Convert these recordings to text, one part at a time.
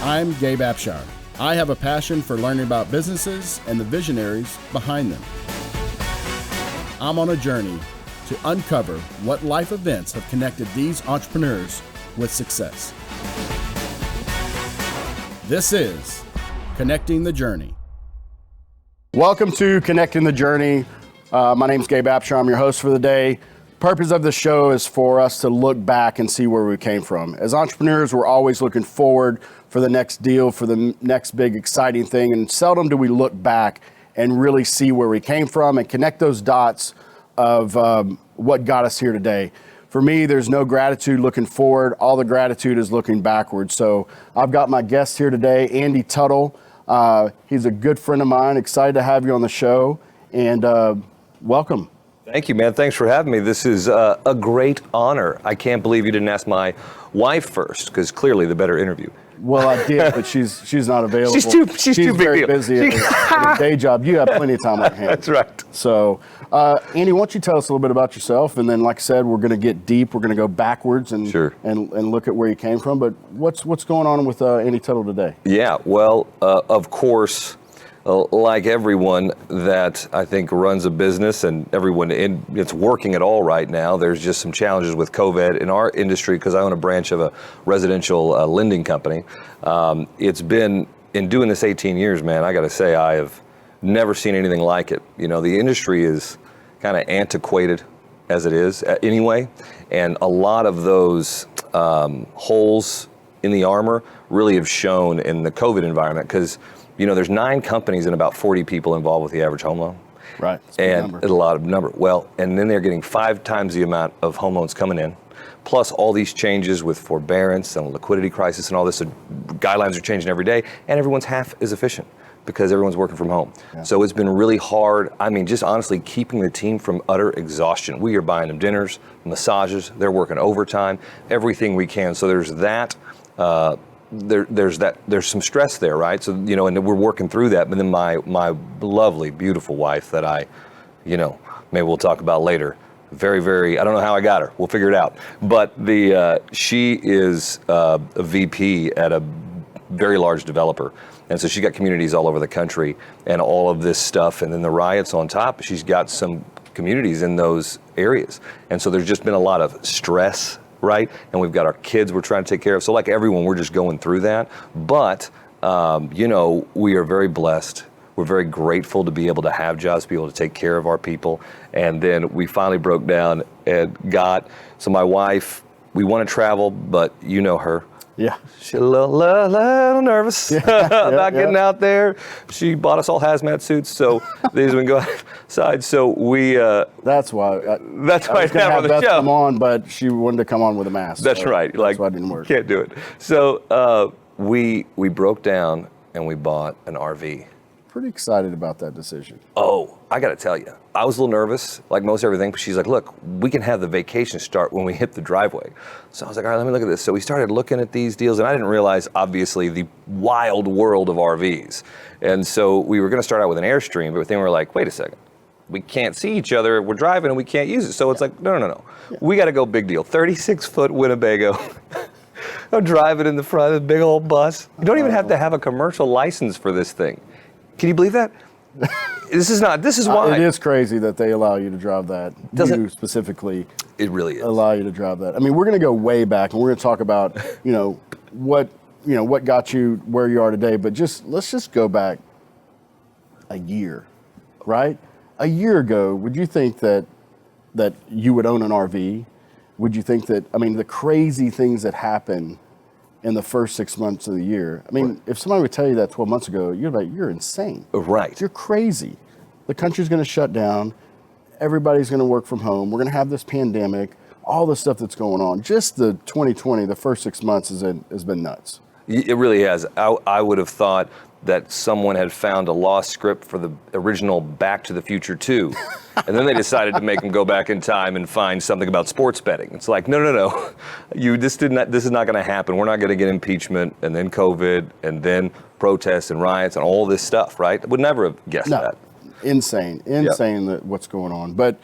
I'm Gabe. I have a passion for learning about businesses and the visionaries behind them. I'm on a journey to uncover what life events have connected these entrepreneurs with success. This is Connecting the Journey. Welcome to Connecting the Journey. My name is Gabe. I'm your host for the day. Purpose of the show is for us to look back and see where we came from. As entrepreneurs, we're always looking forward for the next deal, for the next big exciting thing, and seldom do we look back and really see where we came from and connect those dots of what got us here today. For me, there's no gratitude looking forward. All the gratitude is looking backwards. So I've got my guest here today, Andy Tuttle. He's a good friend of mine. Excited to have you on the show, and welcome. Thank you, man. Thanks for having me. This is a great honor. I can't believe you didn't ask my wife first, because clearly the better interview. Well, I did, but she's not available. She's too very big busy at her day job. You have plenty of time on hand. That's right. So, Andy, why don't you tell us a little bit about yourself, and then, like I said, we're going to get deep. We're going to go backwards and look at where you came from. But what's going on with Andy Tuttle today? Yeah. Well, of course. Like everyone that I think runs a business and everyone it's working at all right now, there's just some challenges with COVID in our industry because I own a branch of a residential lending company. It's been, in doing this 18 years, man, I got to say I have never seen anything like it. You know, the industry is kind of antiquated as it is anyway, and a lot of those holes in the armor really have shown in the COVID environment because you know, there's 9 companies and about 40 people involved with the average home loan. Right. And a lot of number. Well, and then they're getting 5 times the amount of home loans coming in, plus all these changes with forbearance and liquidity crisis and all this. So guidelines are changing every day, and everyone's half as efficient because everyone's working from home. Yeah. So it's been really hard. I mean, just honestly keeping the team from utter exhaustion. We are buying them dinners, massages, they're working overtime, everything we can. So there's that. There's some stress there, right? So, you know, and we're working through that. But then my lovely, beautiful wife that I, you know, maybe we'll talk about later. Very, very, I don't know how I got her. We'll figure it out. But she is a VP at a very large developer. And so she got communities all over the country and all of this stuff. And then the riots on top, she's got some communities in those areas. And so there's just been a lot of stress, right? And we've got our kids we're trying to take care of. So like everyone, we're just going through that. But, you know, we are very blessed. We're very grateful to be able to have jobs, to be able to take care of our people. And then we finally broke down and so my wife, we want to travel, but you know her. Yeah. She's a little nervous about getting out there. She bought us all hazmat suits, so these we can go outside. So we. That's why. That's why I was going to have Beth come on, but she wanted to come on with a mask. That's right. That's why it didn't work. Can't do it. So we broke down and we bought an RV. Pretty excited about that decision. Oh, I got to tell you, I was a little nervous, like most everything, but she's like, look, we can have the vacation start when we hit the driveway. So I was like, all right, let me look at this. So we started looking at these deals, and I didn't realize, obviously, the wild world of RVs. And so we were going to start out with an Airstream, but then we were like, wait a second. We can't see each other. We're driving, and we can't use it. So it's like, no. Yeah. We got to go big deal. 36-foot Winnebago. I'm driving in the front of a big old bus. You don't even have to have a commercial license for this thing. Can you believe that? This is why. It is crazy that they allow you to drive that. You specifically. It really is. Allow you to drive that. I mean, we're going to go way back, and we're going to talk about, what got you where you are today. But let's just go back a year, right? A year ago, would you think that you would own an RV? Would you think that, the crazy things that happen in the first 6 months of the year. I mean, if somebody would tell you that 12 months ago, you're like, you're insane. Right. You're crazy. The country's going to shut down. Everybody's going to work from home. We're going to have this pandemic, all the stuff that's going on. Just the 2020, the first 6 months has been nuts. It really has. I would have thought that someone had found a lost script for the original Back to the Future 2. And then they decided to make them go back in time and find something about sports betting. It's like, no. This is not going to happen. We're not going to get impeachment and then COVID and then protests and riots and all this stuff, right? I would never have guessed that. Insane that what's going on. But,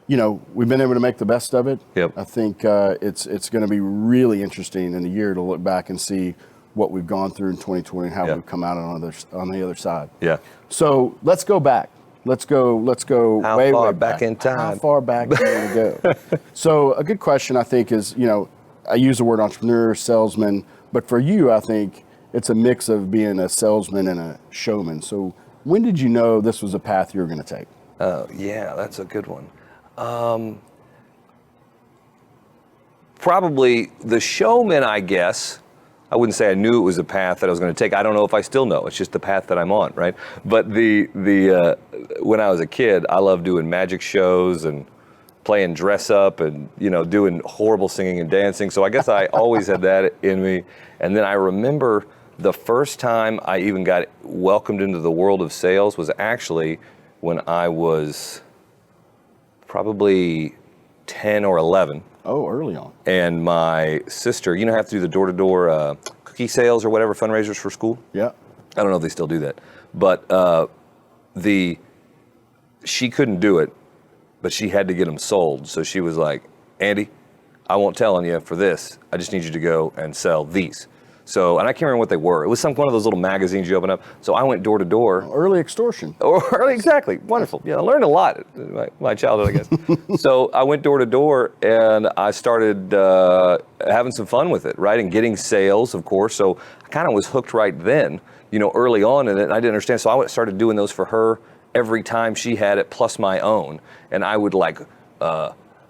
we've been able to make the best of it. Yep. I think it's going to be really interesting in a year to look back and see what we've gone through in 2020 and how Yeah. we've come out on the other side. Yeah. So let's go back. Let's go How way far back back in time? How far back do you want to go? So a good question, I think, is, I use the word entrepreneur, salesman, but for you, I think it's a mix of being a salesman and a showman. So when did you know this was a path you were going to take? Oh, yeah, that's a good one. Probably the showman, I guess. I wouldn't say I knew it was a path that I was going to take. I don't know if I still know. It's just the path that I'm on, right? But when I was a kid, I loved doing magic shows and playing dress up and, doing horrible singing and dancing. So I guess I always had that in me. And then I remember the first time I even got welcomed into the world of sales was actually when I was probably 10 or 11. Oh, early on. And my sister, you know, have to do the door-to-door cookie sales or whatever, fundraisers for school. Yeah. I don't know if they still do that, but she couldn't do it, but she had to get them sold. So she was like, Andy, I won't tell on you for this. I just need you to go and sell these. So, and I can't remember what they were. It was one of those little magazines you open up. So I went door to door. Early extortion. Exactly. Wonderful. Yeah, I learned a lot in my childhood, I guess. So I went door to door and I started having some fun with it, right? And getting sales, of course. So I kind of was hooked right then, early on in it. And I didn't understand. So I started doing those for her every time she had it, plus my own. And I would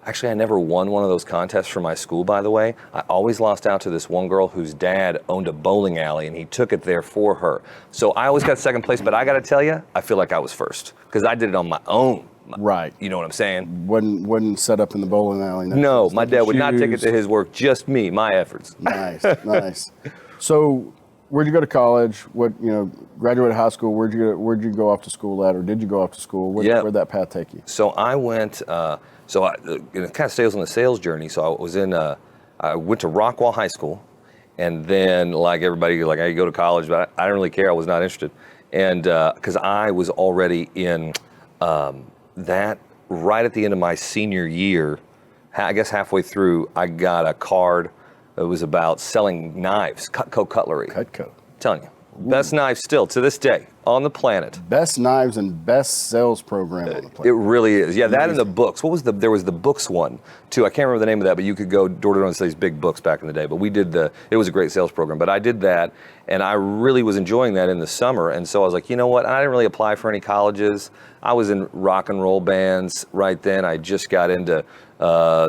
actually, I never won one of those contests for my school, by the way. I always lost out to this one girl whose dad owned a bowling alley, and he took it there for her. So I always got second place, but I got to tell you, I feel like I was first because I did it on my own. Right. You know what I'm saying? Wasn't set up in the bowling alley. No, my dad would not take it to his work, just me, my efforts. Nice, nice. So where'd you go to college? Graduated high school. Where'd you go off to school at, or did you go off to school? Where'd that path take you? So I went, it kind of stays on the sales journey. So I went to Rockwall High School, and then like everybody, like I go to college, but I didn't really care. I was not interested. And because I was already in that right at the end of my senior year, I guess halfway through, I got a card. It was about selling knives, Cutco cutlery. Cutco. I'm telling you, best knives still to this day on the planet. Best knives and best sales program on the planet. It really is. Yeah, that and the books. There was the books one too. I can't remember the name of that, but you could go door to door and sell these big books back in the day. But it was a great sales program. But I did that, and I really was enjoying that in the summer. And so I was like, you know what? I didn't really apply for any colleges. I was in rock and roll bands right then. I just got into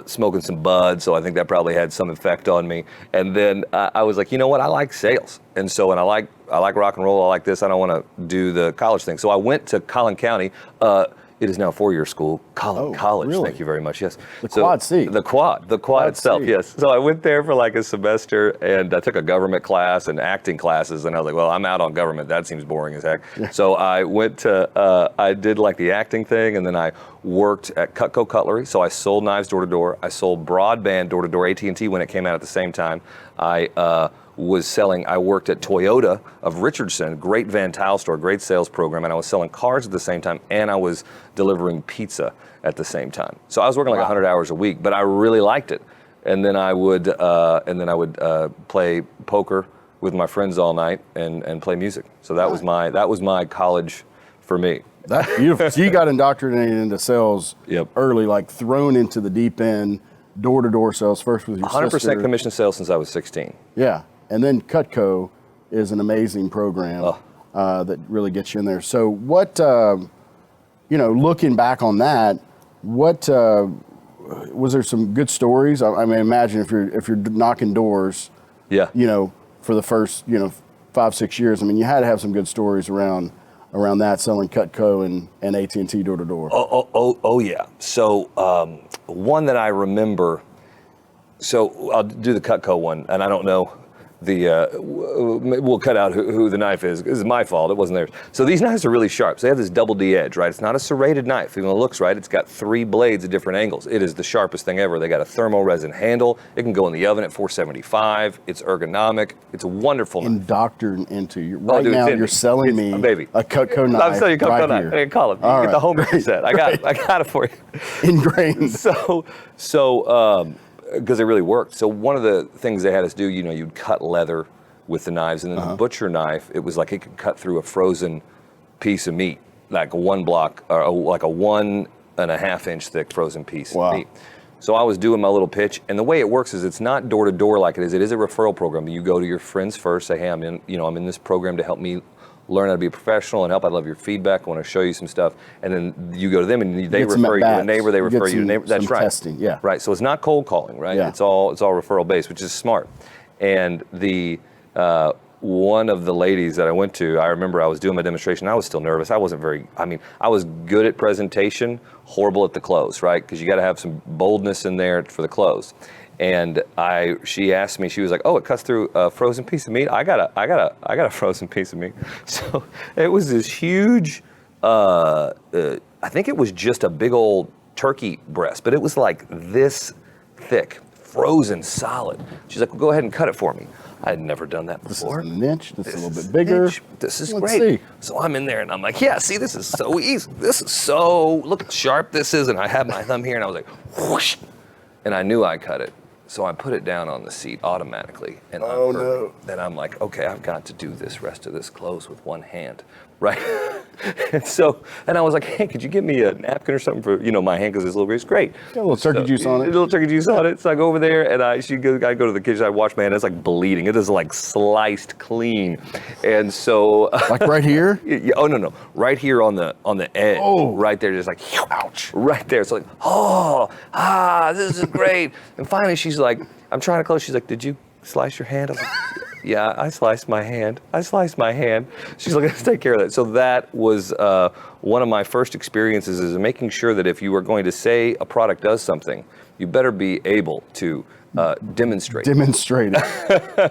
smoking some bud, so I think that probably had some effect on me. And then I was like, you know what? I like sales, and I like rock and roll. I like this. I don't want to do the college thing. So I went to Collin County. It is now a 4-year school, Collin College. Really? Thank you very much. Yes. Quad C. The quad itself. C. Yes. So I went there for like a semester, and I took a government class and acting classes, and I was like, well, I'm out on government. That seems boring as heck. Yeah. So I went to, I did like the acting thing, and then I worked at Cutco Cutlery. So I sold knives door to door. I sold broadband door to door, AT&T when it came out at the same time. I worked at Toyota of Richardson, great Van Tile store, great sales program, and I was selling cars at the same time, and I was delivering pizza at the same time. So I was working like 100 hours a week, but I really liked it. And then I would play poker with my friends all night and play music. So that was my college for me. That's beautiful. So you got indoctrinated into sales early, like thrown into the deep end, door-to-door sales first with your 100% sister. 100% commission sales since I was 16. Yeah. And then Cutco is an amazing program that really gets you in there. So what, looking back on that, what was there some good stories? I mean, imagine if you're knocking doors, for the first 5-6 years. I mean, you had to have some good stories around that, selling Cutco and AT&T door to door. Oh yeah. So one that I remember. So I'll do the Cutco one, and I don't know. We'll cut out who the knife is. This is my fault. It wasn't theirs. So these knives are really sharp. So they have this double D edge, right? It's not a serrated knife. Even though it looks right, it's got 3 blades at different angles. It is the sharpest thing ever. They got a thermal resin handle. It can go in the oven at 475. It's ergonomic. It's a wonderful knife. Indoctrinated into you. Right now, you're selling me a Cutco knife. I'm selling you a Cutco knife. Hey, call it. You get the home set. I got it for you. Ingrained. So. Because they really worked. So one of the things they had us do, you'd cut leather with the knives, and then the butcher knife, it was like it could cut through a frozen piece of meat, like a 1 block, or like a 1.5 inch thick frozen piece of meat. So I was doing my little pitch, and the way it works is it's not door to door like it is. It is a referral program. You go to your friends first, say, hey, I'm in this program to help me learn how to be a professional and help. I love your feedback. I want to show you some stuff. And then you go to them and they refer you to a neighbor, they refer you to a neighbor. That's right. Testing. Yeah. Right. So it's not cold calling, right? Yeah. It's all referral based, which is smart. And the one of the ladies that I went to, I remember I was doing my demonstration. I was still nervous. I was good at presentation, horrible at the close, right? Because you got to have some boldness in there for the close. And she asked me, she was like, "Oh, it cuts through a frozen piece of meat. I got a frozen piece of meat." So it was this huge. I think it was just a big old turkey breast, but it was like this thick, frozen, solid. She's like, "Well, go ahead and cut it for me." I had never done that before. This is an inch. This is a little bit bigger. This is great. See. So I'm in there and I'm like, yeah, see, this is so easy. This is so, look how sharp this is. And I had my thumb here and I was like, whoosh. And I knew I cut it. So I put it down on the seat automatically. And then I'm like, okay, I've got to do this rest of this close with one hand, right? and I was like, hey, could you give me a napkin or something for, my hand, because it's a little grease? Great. Got a little turkey juice on it. A little turkey juice on it. So I go over there and I go to the kitchen, I wash my hand, it's like bleeding. It is like sliced clean. And so. Like right here? Oh, no. Right here on the edge. Oh. Right there, just like, ouch. Right there. It's like, this is great. And finally she's like, I'm trying to close. She's like, did you slice your hand? I was like, yeah, I sliced my hand. She's like, let's take care of that. So that was one of my first experiences, is making sure that if you are going to say a product does something, you better be able to demonstrate it.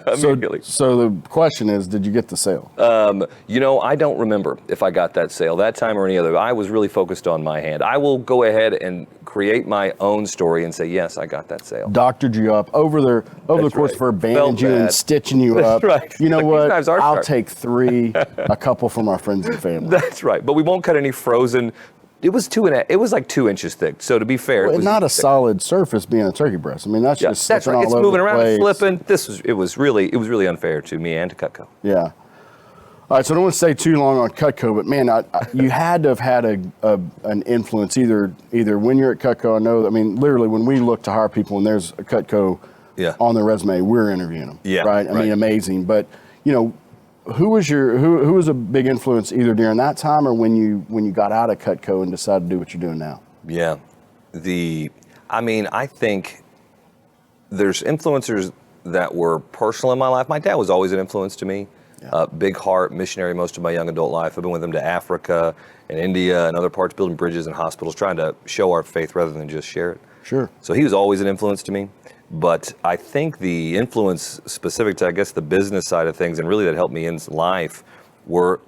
Immediately. So the question is, did you get the sale? I don't remember if I got that sale that time or any other. I was really focused on my hand. I will go ahead and create my own story and say, yes, I got that sale. Doctored you up over the course of her bandaging and stitching you up. That's right. You know what? I'll take 3, a couple from our friends and family. That's right. But we won't cut any frozen. It was like 2 inches thick. So to be fair, it was not a solid surface being a turkey breast. I mean, that's just that's right. It's moving around, it's flipping. It was really unfair to me and to Cutco. Yeah. All right, so I don't want to stay too long on Cutco, but man, you had to have had an influence either when you're at Cutco. I know, literally when we look to hire people and there's a Cutco on their resume, we're interviewing them. Yeah. Right. I mean, amazing. But who was a big influence either during that time or when you got out of Cutco and decided to do what you're doing now? Yeah. I think there's influencers that were personal in my life. My dad was always an influence to me. Yeah. Big heart, missionary most of my young adult life. I've been with him to Africa and India and other parts, building bridges and hospitals, trying to show our faith rather than just share it. Sure. So he was always an influence to me. But I think the influence specific to, I guess, the business side of things, and really that helped me in life, were,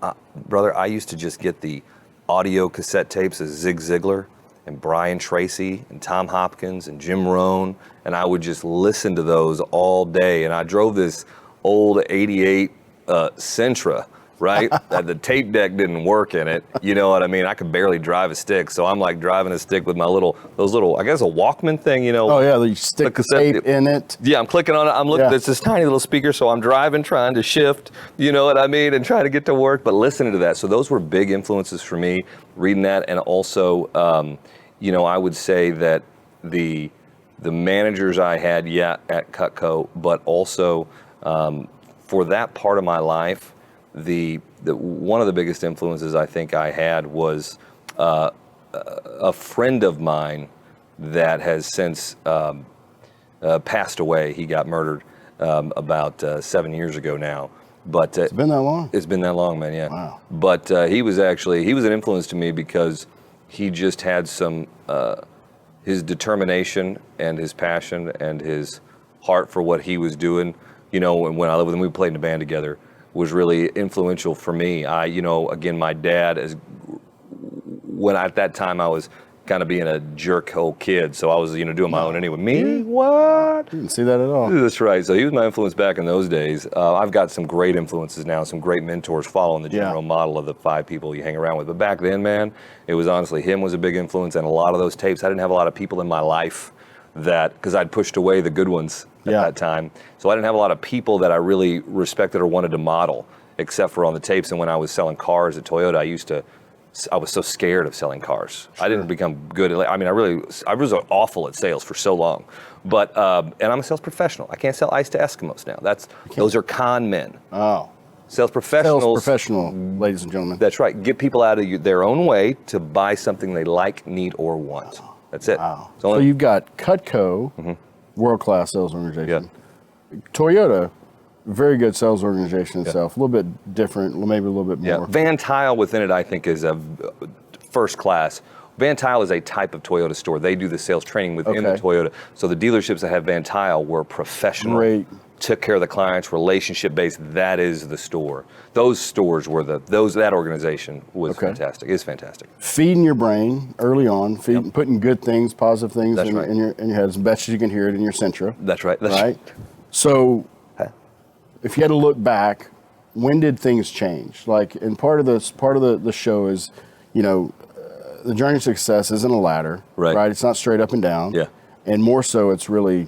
brother, I used to just get the audio cassette tapes of Zig Ziglar and Brian Tracy and Tom Hopkins and Jim Rohn, and I would just listen to those all day. And I drove this old 88 Sentra, right? The tape deck didn't work in it. You know what I mean? I could barely drive a stick. So I'm like driving a stick with those little, I guess a Walkman thing, Oh yeah, you stick the tape in it. Yeah, I'm clicking on it. I'm looking, It's this tiny little speaker. So I'm driving, trying to shift, you know what I mean? And trying to get to work, but listening to that. So those were big influences for me, reading that. And also, I would say that the managers I had, at Cutco, but also, for that part of my life, the one of the biggest influences I think I had was a friend of mine that has since passed away. He got murdered about 7 years ago now. But it's been that long? It's been that long, man, yeah. Wow. But he was an influence to me because he just had some, his determination and his passion and his heart for what he was doing. And when I lived with him, we played in a band together, was really influential for me. Again, my dad, at that time I was kind of being a jerk old kid, so I was, doing my own anyway. Me? What? Didn't see that at all. That's right. So he was my influence back in those days. I've got some great influences now, some great mentors following the general model of the 5 people you hang around with. But back then, man, it was honestly, him was a big influence, and a lot of those tapes, I didn't have a lot of people in my life because I'd pushed away the good ones at that time. So I didn't have a lot of people that I really respected or wanted to model, except for on the tapes. And when I was selling cars at Toyota, I was so scared of selling cars. Sure. I didn't become good at, I mean, I was awful at sales for so long. But, and I'm a sales professional. I can't sell ice to Eskimos now. Those are con men. Oh. Sales professionals. Sales professional, ladies and gentlemen. That's right. Get people out of their own way to buy something they like, need, or want. That's it. Wow. So you've got Cutco, world-class sales organization. Yeah. Toyota, very good sales organization itself. A little bit different, maybe a little bit more. Van Tile within it, I think, is a first class. Van Tile is a type of Toyota store. They do the sales training within the Toyota. So the dealerships that have Van Tile were professional. Great. Took care of the clients, relationship based. That is the store. Those stores were that organization was fantastic. It's fantastic. Feeding your brain early on, putting good things, positive things in your head as best as you can hear it in your Sentra. That's right. So, if you had to look back, when did things change? Like, and part of the show is, the journey to success isn't a ladder, right? It's not straight up and down. Yeah. And more so, it's really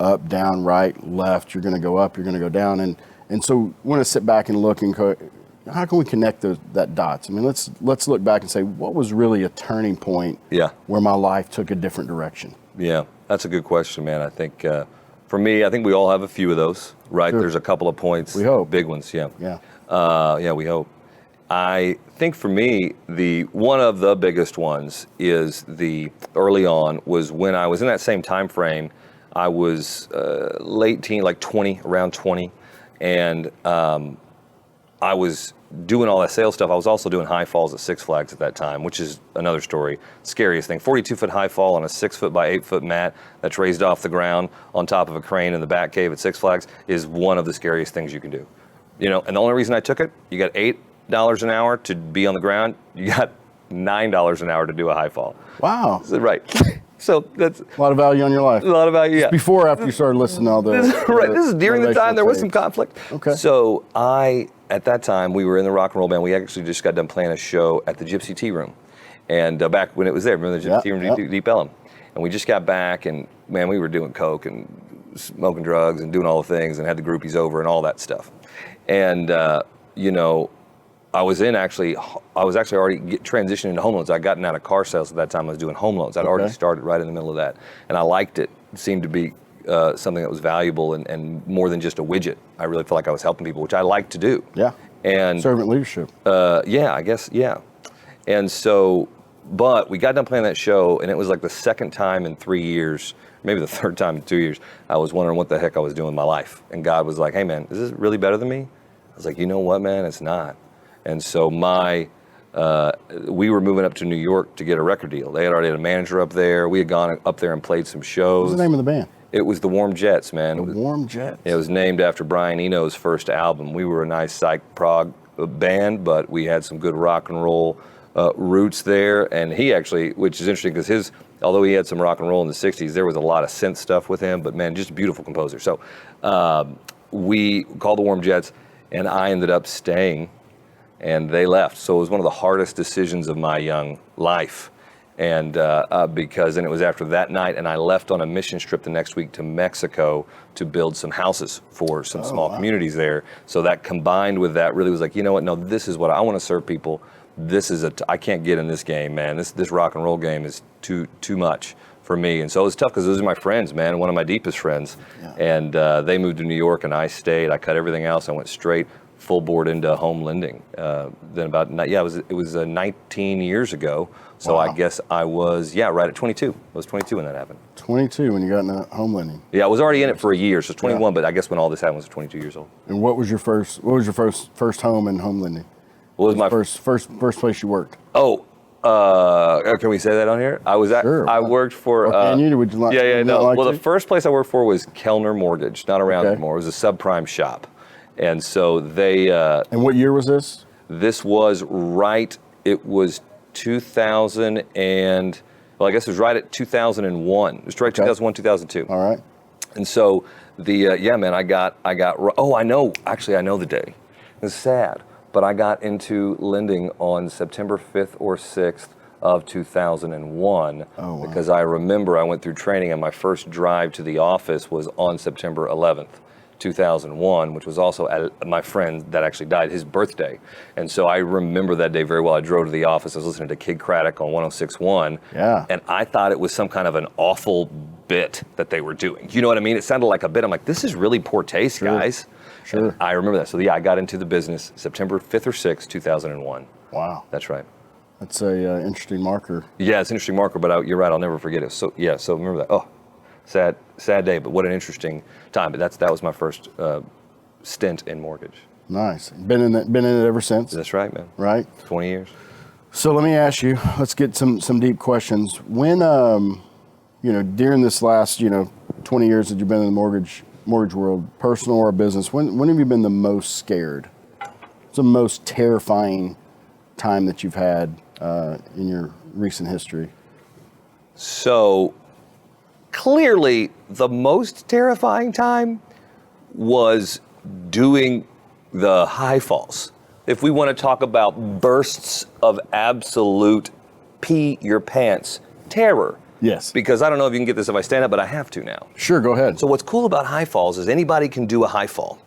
up, down, right, left. You're going to go up, you're going to go down, and so we want to sit back and look and go, how can we connect that dots? I mean, let's look back and say, what was really a turning point? Where my life took a different direction. Yeah, that's a good question, man. I think for me, I think we all have a few of those, right? Sure. There's a couple of points. We hope. Big ones, yeah. We hope. I think for me, one of the biggest ones is early on was when I was in that same time frame. I was late teen, like 20, around 20, and I was doing all that sales stuff. I was also doing high falls at Six Flags at that time, which is another story. Scariest thing, 42-foot high fall on a 6-foot by 8-foot mat that's raised off the ground on top of a crane in the back cave at Six Flags is one of the scariest things you can do. And the only reason I took it, you got $8 an hour to be on the ground. You got $9 an hour to do a high fall. Wow. Right. So that's a lot of value on your life. A lot of value, yeah. Before or after you started listening to all the... This is during the time there was some conflict. Okay. So at that time, we were in the rock and roll band. We actually just got done playing a show at the Gypsy Tea Room. And back when it was there, remember the Gypsy Tea Room, Deep Ellum? And we just got back and, man, we were doing coke and smoking drugs and doing all the things and had the groupies over and all that stuff. And, I was actually already transitioning into home loans. I'd gotten out of car sales at that time. I was doing home loans. I'd already started right in the middle of that. And I liked it. It seemed to be something that was valuable and more than just a widget. I really felt like I was helping people, which I like to do. Yeah. And servant leadership. I guess. And so, but we got done playing that show, and it was like the second time in 3 years, maybe the third time in 2 years, I was wondering what the heck I was doing in my life. And God was like, hey, man, is this really better than me? I was like, you know what, man, it's not. And so we were moving up to New York to get a record deal. They had already had a manager up there. We had gone up there and played some shows. What was the name of the band? It was the Warm Jets, man. The Warm Jets. It was named after Brian Eno's first album. We were a nice psych prog band, but we had some good rock and roll roots there. And he actually, which is interesting because although he had some rock and roll in the 60s, there was a lot of synth stuff with him, but man, just a beautiful composer. So we called the Warm Jets, and I ended up staying. And they left. So it was one of the hardest decisions of my young life. And and it was after that night, and I left on a mission trip the next week to Mexico to build some houses for some small communities there. So that combined with that really was like, you know what, no, this is what I want to serve people. I can't get in this game, man. This rock and roll game is too much for me. And so it was tough because those are my friends, man, one of my deepest friends. Yeah. And they moved to New York and I stayed. I cut everything else. I went straight full board into home lending. It was 19 years ago. So I guess I was, right at 22. I was 22 when that happened. 22 when you got into home lending. Yeah, I was already in it for a year, so 21, but I guess when all this happened I was 22 years old. And what was your first first home in home lending? What was my first place you worked? Oh, can we say that on here? Sure. I worked for. Can you? Would you like? The first place I worked for was Kellner Mortgage, not around anymore. It was a subprime shop. And so they... and what year was this? This was it was 2000 and... Well, I guess it was right at 2001. It was right 2001, 2002. All right. And so I got... I know the day. It's sad, but I got into lending on September 5th or 6th of 2001. Oh, wow. Because I remember I went through training and my first drive to the office was on September 11th. 2001, which was also at my friend that actually died, his birthday. And so I remember that day very well. I drove to the office, I was listening to Kid Craddock on 106.1, and I thought it was some kind of an awful bit that they were doing. You know what I mean? It sounded like a bit. I'm like, this is really poor taste, guys. Sure. And I remember that. So yeah, I got into the business September 5th or 6th, 2001. Wow. That's right. That's a interesting marker. Yeah, it's an interesting marker, but you're right, I'll never forget it. So yeah, so remember that. Oh, sad day, but what an interesting time. But that was my first stint in mortgage. Nice. Been in it ever since. That's right, man. Right. 20 years. So let me ask you. Let's get some deep questions. When during this last 20 years that you've been in the mortgage world, personal or business, when have you been the most scared? What's the most terrifying time that you've had in your recent history? So clearly, the most terrifying time was doing the high falls. If we want to talk about bursts of absolute pee your pants terror. Yes. Because I don't know if you can get this if I stand up, but I have to now. Sure, go ahead. So what's cool about high falls is anybody can do a high fall.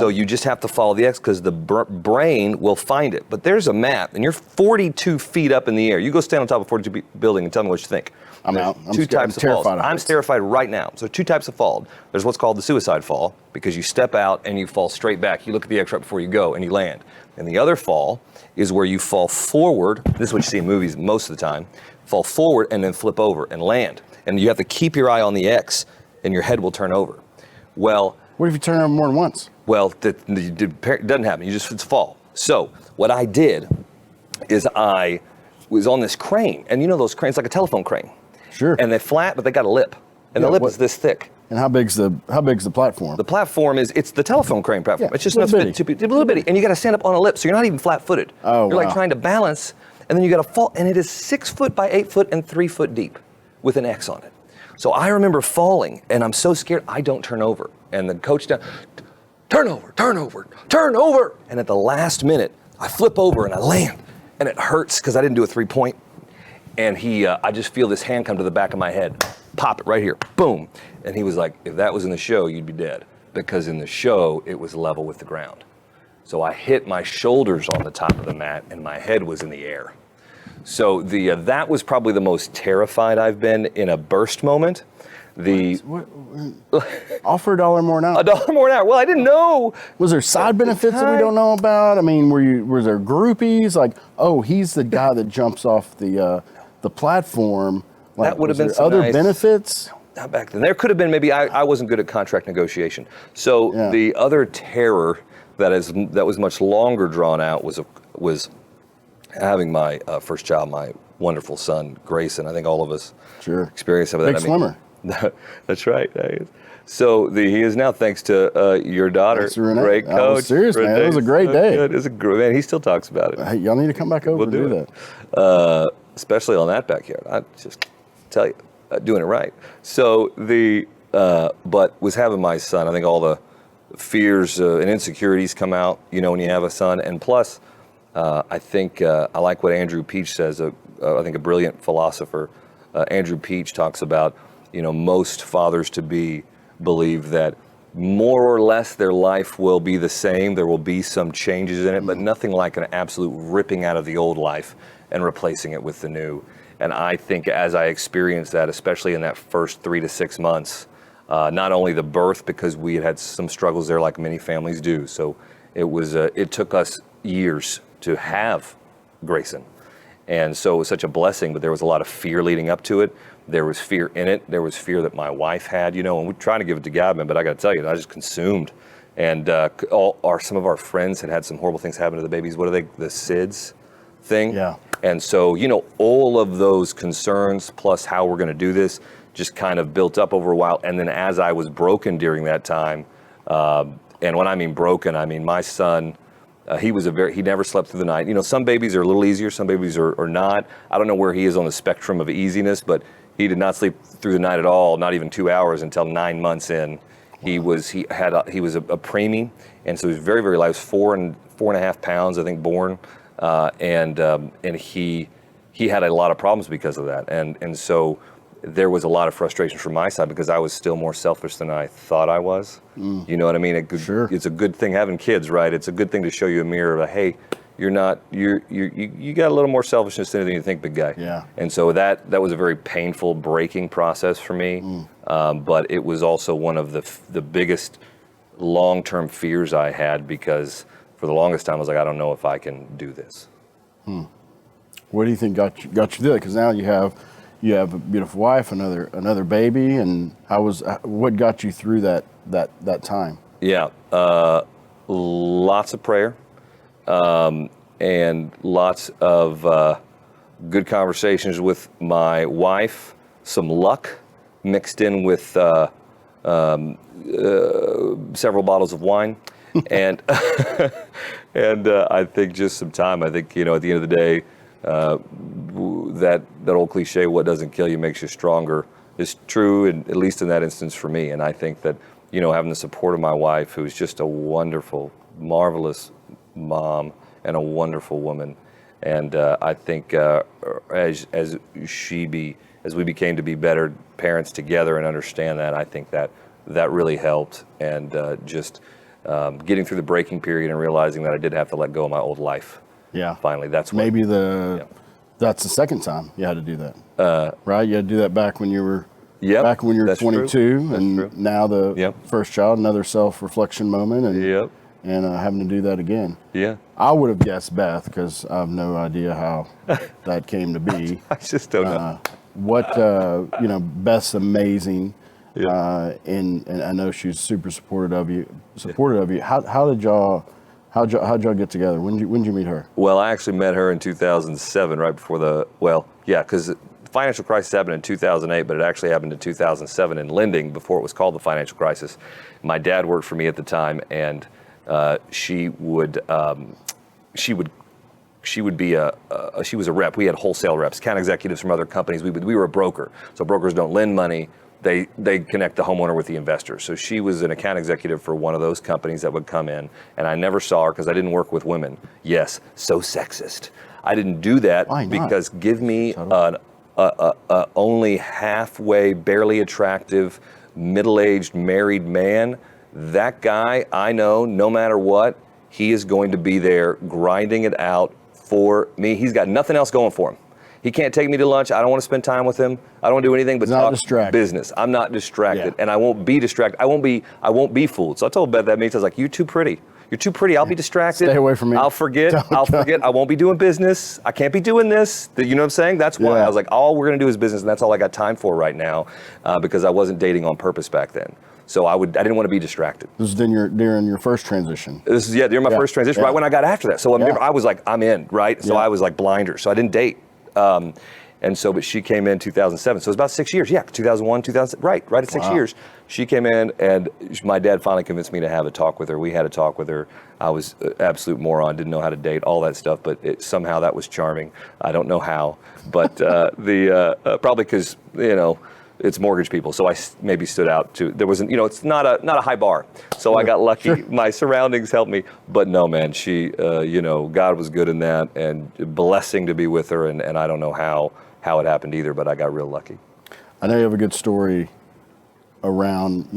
So you just have to follow the X because the brain will find it. But there's a map, and you're 42 feet up in the air. You go stand on top of a 42 building and tell me what you think. I'm out. Two types of falls. I'm heights. terrified right now. So two types of fall. There's what's called the suicide fall, because you step out and you fall straight back. You look at the X right before you go and you land. And the other fall is where you fall forward. This is what you see in movies most of the time. Fall forward and then flip over and land. And you have to keep your eye on the X and your head will turn over. Well, what if you turn over more than once? Well, it doesn't happen. It's a fall. So what I did is I was on this crane, and you know those cranes, like a telephone crane. Sure. And they're flat, but they got a lip, and the lip is this thick. And how big's the platform? The platform it's the telephone crane platform. Yeah, it's just little a little bitty, and you got to stand up on a lip, so you're not even flat-footed. Oh, you're like trying to balance, and then you got to fall, and it is 6 foot by 8 foot and 3 foot deep, with an X on it. So I remember falling, and I'm so scared I don't turn over, and the coach down. Turn over, turn over, turn over. And at the last minute, I flip over and I land. And it hurts because I didn't do a 3-point. And I just feel this hand come to the back of my head. Pop it right here, boom. And he was like, if that was in the show, you'd be dead. Because in the show, it was level with the ground. So I hit my shoulders on the top of the mat and my head was in the air. So that was probably the most terrified I've been in a burst moment. Offer $1 more an hour. $1 more an hour. Well, I didn't know. Was there side benefits that we don't know about? I mean, was there groupies? Like, oh, he's the guy that jumps off the platform. Like, that would have been some other nice benefits. Not back then. There could have been maybe. I wasn't good at contract negotiation. So the other terror that was much longer drawn out was having my first child, my wonderful son Grayson. I think all of us experienced some of that. Big swimmer. That's right. So he is now, thanks to your daughter. Thanks to Renee. Great coach. Seriously, man, it was a great day. It was a great man. He still talks about it. Hey, y'all need to come back over and do that. Especially on that backyard. I just tell you, doing it right. So but was having my son. I think all the fears and insecurities come out, when you have a son. And plus, I think I like what Andrew Peach says. I think a brilliant philosopher. Andrew Peach talks about, most fathers to be believe that more or less their life will be the same. There will be some changes in it, but nothing like an absolute ripping out of the old life and replacing it with the new. And I think as I experienced that, especially in that first 3 to 6 months, not only the birth, because we had some struggles there like many families do. So it took us years to have Grayson. And so it was such a blessing, but there was a lot of fear leading up to it. There was fear in it. There was fear that my wife had, and we're trying to give it to Gabe, but I got to tell you, I just consumed. And some of our friends had some horrible things happen to the babies. What are they? The SIDS thing? Yeah. And so, all of those concerns plus how we're going to do this just kind of built up over a while. And then as I was broken during that time, and when I mean broken, I mean my son, he never slept through the night. Some babies are a little easier, some babies are not. I don't know where he is on the spectrum of easiness, but he did not sleep through the night at all, not even 2 hours until 9 months in. He was a preemie, and so he was very, very light. He was 4.5 pounds, I think, born, and he he had a lot of problems because of that. And so there was a lot of frustration from my side because I was still more selfish than I thought I was. You know what I mean? Sure. It's a good thing having kids, right? It's a good thing to show you a mirror of, hey, you got a little more selfishness than you think, big guy. Yeah. And so that was a very painful breaking process for me. But it was also one of the biggest long-term fears I had, because for the longest time I was like, I don't know if I can do this. What do you think got you through that? Because now you have a beautiful wife, another baby, and what got you through that time? Yeah, lots of prayer, and lots of good conversations with my wife. Some luck mixed in with several bottles of wine, and I think just some time. I think, at the end of the day, that old cliche, what doesn't kill you makes you stronger, is true, and at least in that instance for me. And I think that, having the support of my wife, who's just a wonderful, marvelous mom and a wonderful woman, and I think as we became to be better parents together and understand that, I think that really helped, and just getting through the breaking period and realizing that I did have to let go of my old life. Yeah. Finally, that's maybe that's the second time you had to do that. Right? You had to do that back when you were 22, true. and now the first child, another self-reflection moment, and having to do that again. Yeah. I would have guessed Beth, because I have no idea how that came to be. I just don't know. Beth's amazing. Yeah. And I know she's super supportive of you. How did y'all get together? When did you meet her? Well, I actually met her in 2007, right before because the financial crisis happened in 2008, but it actually happened in 2007 in lending, before it was called the financial crisis. My dad worked for me at the time, and she was a rep. We had wholesale reps, account executives from other companies. We were a broker, so brokers don't lend money. They connect the homeowner with the investor. So she was an account executive for one of those companies that would come in, and I never saw her because I didn't work with women. Yes, so sexist. I didn't do that. Why not? Because give me an only halfway, barely attractive, middle-aged married man. That guy, I know, no matter what, he is going to be there grinding it out for me. He's got nothing else going for him. He can't take me to lunch. I don't want to spend time with him. I don't want to do anything but talk business. I'm not distracted, and I won't be distracted. I won't be fooled. So I told Beth that means I was like, "You're too pretty. You're too pretty. I'll be distracted. Stay away from me. I'll forget. I won't be doing business. I can't be doing this." You know what I'm saying? That's why I was like, all we're gonna do is business, and that's all I got time for right now, because I wasn't dating on purpose back then. So I didn't want to be distracted. This is during your first transition. This is during my first transition, right when I got after that. So I was like, I'm in, right? So I was like blinder. So I didn't date. But she came in 2007. So it was about 6 years. Yeah, 2001, 2000, right at 6 years. She came in, and my dad finally convinced me to have a talk with her. We had a talk with her. I was an absolute moron, didn't know how to date, all that stuff, but somehow that was charming. I don't know how, but probably because, it's mortgage people. So I maybe stood out too. There wasn't, it's not a high bar. So I got lucky. Sure. My surroundings helped me. But no, man, she, God was good in that, and blessing to be with her. And I don't know how it happened either, but I got real lucky. I know you have a good story around,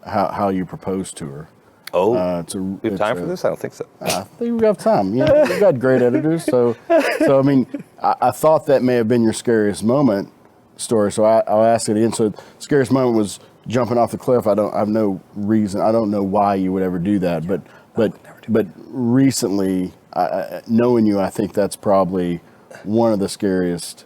how you proposed to her. Oh, we have time for this? I don't think so. I think we have time. We've got great editors. So I mean, I thought that may have been your scariest moment story. So I'll ask it again. So the scariest moment was jumping off the cliff. I have no reason. I don't know why you would ever do that. But recently, knowing you, I think that's probably one of the scariest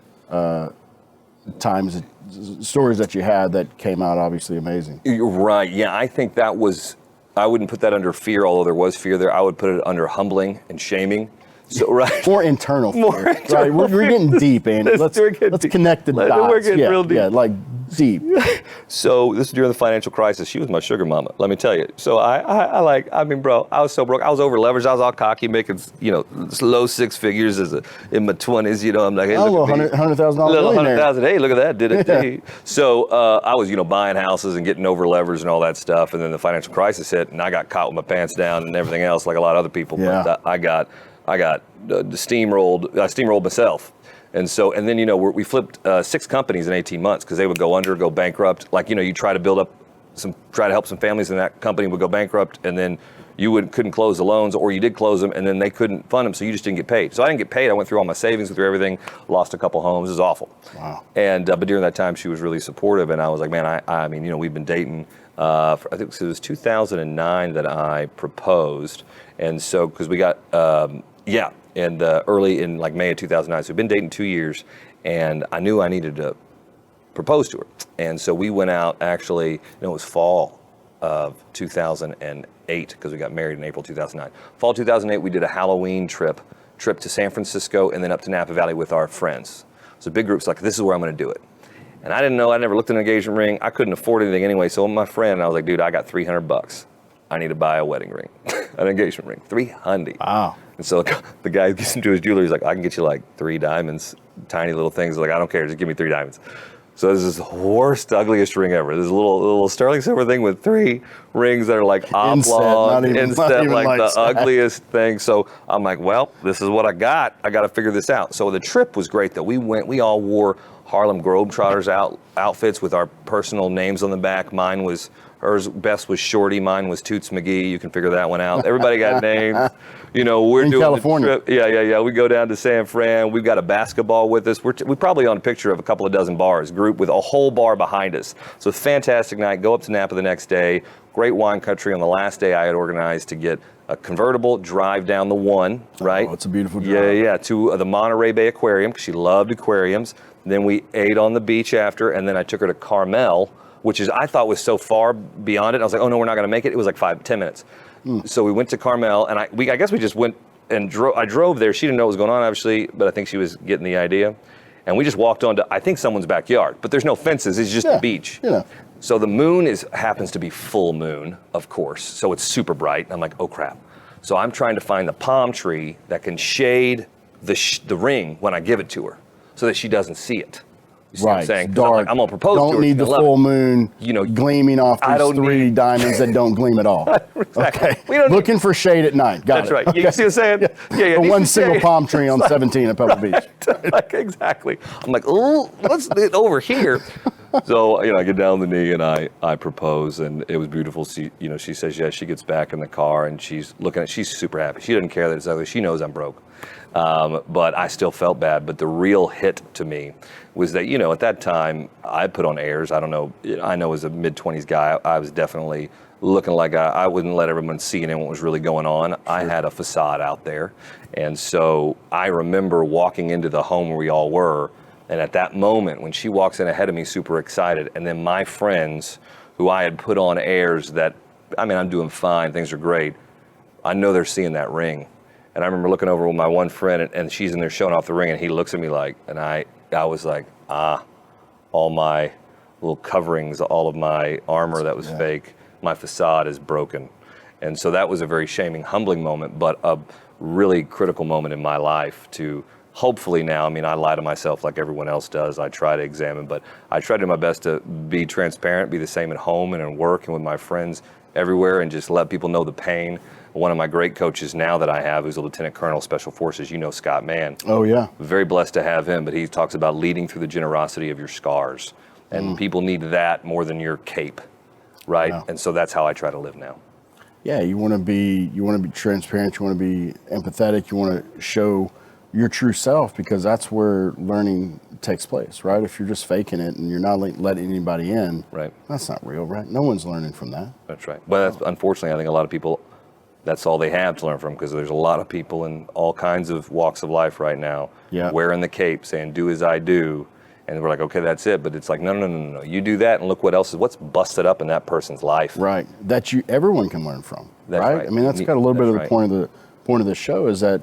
stories that you had that came out obviously amazing. You're right. Yeah, I think that was. I wouldn't put that under fear, although there was fear there. I would put it under humbling and shaming. So right, more internal fear. Right, we're getting deep, Andy. Let's connect the dots. We're getting real deep. Yeah, like deep. So this is during the financial crisis. She was my sugar mama, let me tell you. So I mean, bro, I was so broke. I was over leveraged. I was all cocky, making low six figures in my 20s. I'm like, hey, look at me. $100,000. Little $100,000. Hey, look at that. Did it? Yeah. So I was buying houses and getting over leveraged and all that stuff. And then the financial crisis hit, and I got caught with my pants down and everything else, like a lot of other people. Yeah. But I got steamrolled. I steamrolled myself. And so, and then, we flipped 6 companies in 18 months because they would go under, go bankrupt. Like, you try to build up try to help some families, and that company would go bankrupt, and then you couldn't close the loans, or you did close them, and then they couldn't fund them, so you just didn't get paid. So I didn't get paid. I went through all my savings, went through everything, lost a couple homes. It was awful. Wow. And but during that time, she was really supportive, and I was like, man, I mean, we've been dating. I think it was 2009 that I proposed, and so because we got early in like May of 2009, so we've been dating 2 years, and I knew I needed to propose to her. And so we went out, actually, it was fall of 2008, because we got married in April 2009. Fall 2008, we did a Halloween trip to San Francisco and then up to Napa Valley with our friends. So big groups, like, this is where I'm gonna do it. And I didn't know, I never looked at an engagement ring. I couldn't afford anything anyway. So my friend, I was like, dude, I got $300. I need to buy a wedding ring, an engagement ring, $300. Wow. And so the guy gets into his jeweler, he's like, I can get you like 3 diamonds, tiny little things. Like, I don't care, just give me 3 diamonds. So this is the worst, ugliest ring ever. This little sterling silver thing with 3 rings that are like oblong, inset, like the ugliest thing. So I'm like, well, this is what I got. I got to figure this out. So the trip was great though. We all wore Harlem Globetrotters outfits with our personal names on the back. Hers best was Shorty. Mine was Toots McGee. You can figure that one out. Everybody got names. We're in doing California. The trip. Yeah. We go down to San Fran. We've got a basketball with us. We're probably on a picture of a couple of dozen bars, group with a whole bar behind us. So fantastic night. Go up to Napa the next day. Great wine country. On the last day, I had organized to get a convertible, drive down the 1, right? Oh, it's a beautiful drive. Yeah, to the Monterey Bay Aquarium, because she loved aquariums. Then we ate on the beach after, and then I took her to Carmel, which I thought was so far beyond it. I was like, oh no, we're not gonna make it. It was like 5-10 minutes. So we went to Carmel, and I guess we just went and I drove there. She didn't know what was going on, obviously, but I think she was getting the idea. And we just walked onto, I think, someone's backyard, but there's no fences. It's just the beach. Yeah. So the moon happens to be full moon, of course. So it's super bright. I'm like, oh crap. So I'm trying to find the palm tree that can shade the ring when I give it to her, so that she doesn't see it. You see what I'm saying? Dark. I'm gonna propose to her. Don't need the full moon, gleaming off these 3 diamonds that don't gleam at all. Exactly. Okay. Looking for shade at night. Got That's it. right. You see what I'm saying? Yeah. One single palm tree on 17 at Pebble Beach. Like, exactly. I'm like, oh, let's do it over here. So, I get down on the knee and I propose, and it was beautiful. She says yes. She gets back in the car and she's she's super happy. She doesn't care that it's ugly. She knows I'm broke. But I still felt bad. But the real hit to me was that, at that time, I put on airs. I don't know. I know as a mid-20s guy, I was definitely looking like I wouldn't let everyone see what was really going on. Sure. I had a facade out there. And so I remember walking into the home where we all were. And at that moment, when she walks in ahead of me, super excited, and then my friends, who I had put on airs that, I'm doing fine, things are great, I know they're seeing that ring. And I remember looking over with my one friend, and she's in there showing off the ring, and he looks at me like, and I was like, all my little coverings, all of my armor that was fake, my facade is broken. And so that was a very shaming, humbling moment, but a really critical moment in my life to hopefully now, I lie to myself like everyone else does. I try to examine, but I try to do my best to be transparent, be the same at home and at work and with my friends everywhere, and just let people know the pain. One of my great coaches now that I have, who's a Lieutenant Colonel Special Forces, Scott Mann. Oh, yeah. Very blessed to have him, but he talks about leading through the generosity of your scars. And people need that more than your cape, right? Yeah. And so that's how I try to live now. Yeah, you want to be transparent, you want to be empathetic, you want to show your true self, because that's where learning takes place, right? If you're just faking it and you're not letting anybody in, right? That's not real, right? No one's learning from that. That's right. But that's, unfortunately, I think a lot of people, that's all they have to learn from, because there's a lot of people in all kinds of walks of life right now, wearing the cape, saying, do as I do. And we're like, okay, that's it. But it's like, no. You do that, and look what's busted up in that person's life. Right. That everyone can learn from, right? That's got a little bit of the point of the show is that,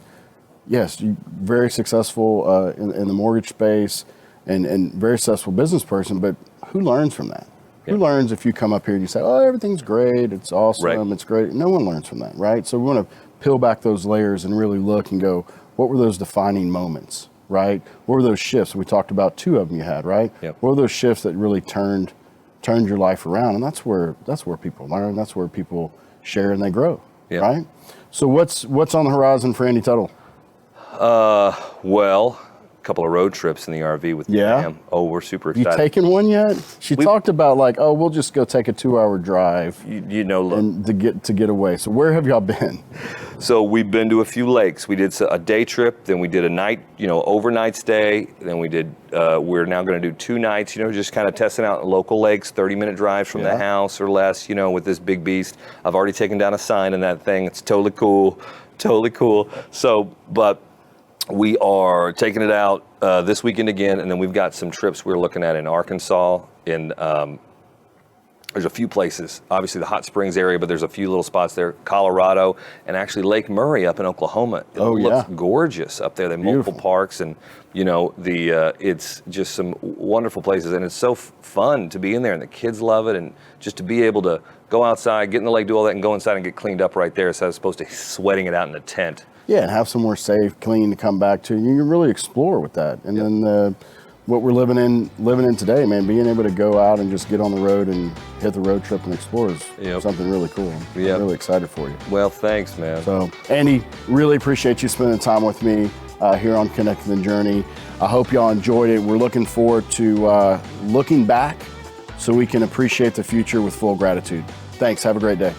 yes, you're very successful in the mortgage space and very successful business person, but who learns from that? Yeah. Who learns if you come up here and you say, oh, everything's great, it's awesome, it's great. No one learns from that, right? So we want to peel back those layers and really look and go, what were those defining moments, right? What were those shifts? We talked about 2 of them you had, right? Yep. What were those shifts that really turned your life around? And that's where people learn, that's where people share and they grow, right? So what's on the horizon for Andy Tuttle? Well, couple of road trips in the RV with Yeah? Pam. Oh, we're super You excited. taken one yet? She talked about like, oh, we'll just go take a 2-hour drive You know, look. and to get away. So where have y'all been? So we've been to a few lakes. We did a day trip, then we did a night, overnight stay. Then we did, we're now going to do 2 nights, just kind of testing out local lakes, 30-minute drives from the house or less, with this big beast. I've already taken down a sign in that thing. It's totally cool. So, but we are taking it out this weekend again, and then we've got some trips we're looking at in Arkansas, there's a few places, obviously the Hot Springs area, but there's a few little spots there, Colorado, and actually Lake Murray up in Oklahoma. It looks gorgeous up there. They have multiple parks, and it's just some wonderful places, and it's so fun to be in there, and the kids love it, and just to be able to go outside, get in the lake, do all that, and go inside and get cleaned up right there, as opposed to sweating it out in a tent. Yeah, and have somewhere safe, clean to come back to. You can really explore with that. And then what we're living in today, man, being able to go out and just get on the road and hit the road trip and explore is something really cool. I'm really excited for you. Well, thanks, man. So, Andy, really appreciate you spending time with me here on Connecting the Journey. I hope y'all enjoyed it. We're looking forward to looking back so we can appreciate the future with full gratitude. Thanks. Have a great day.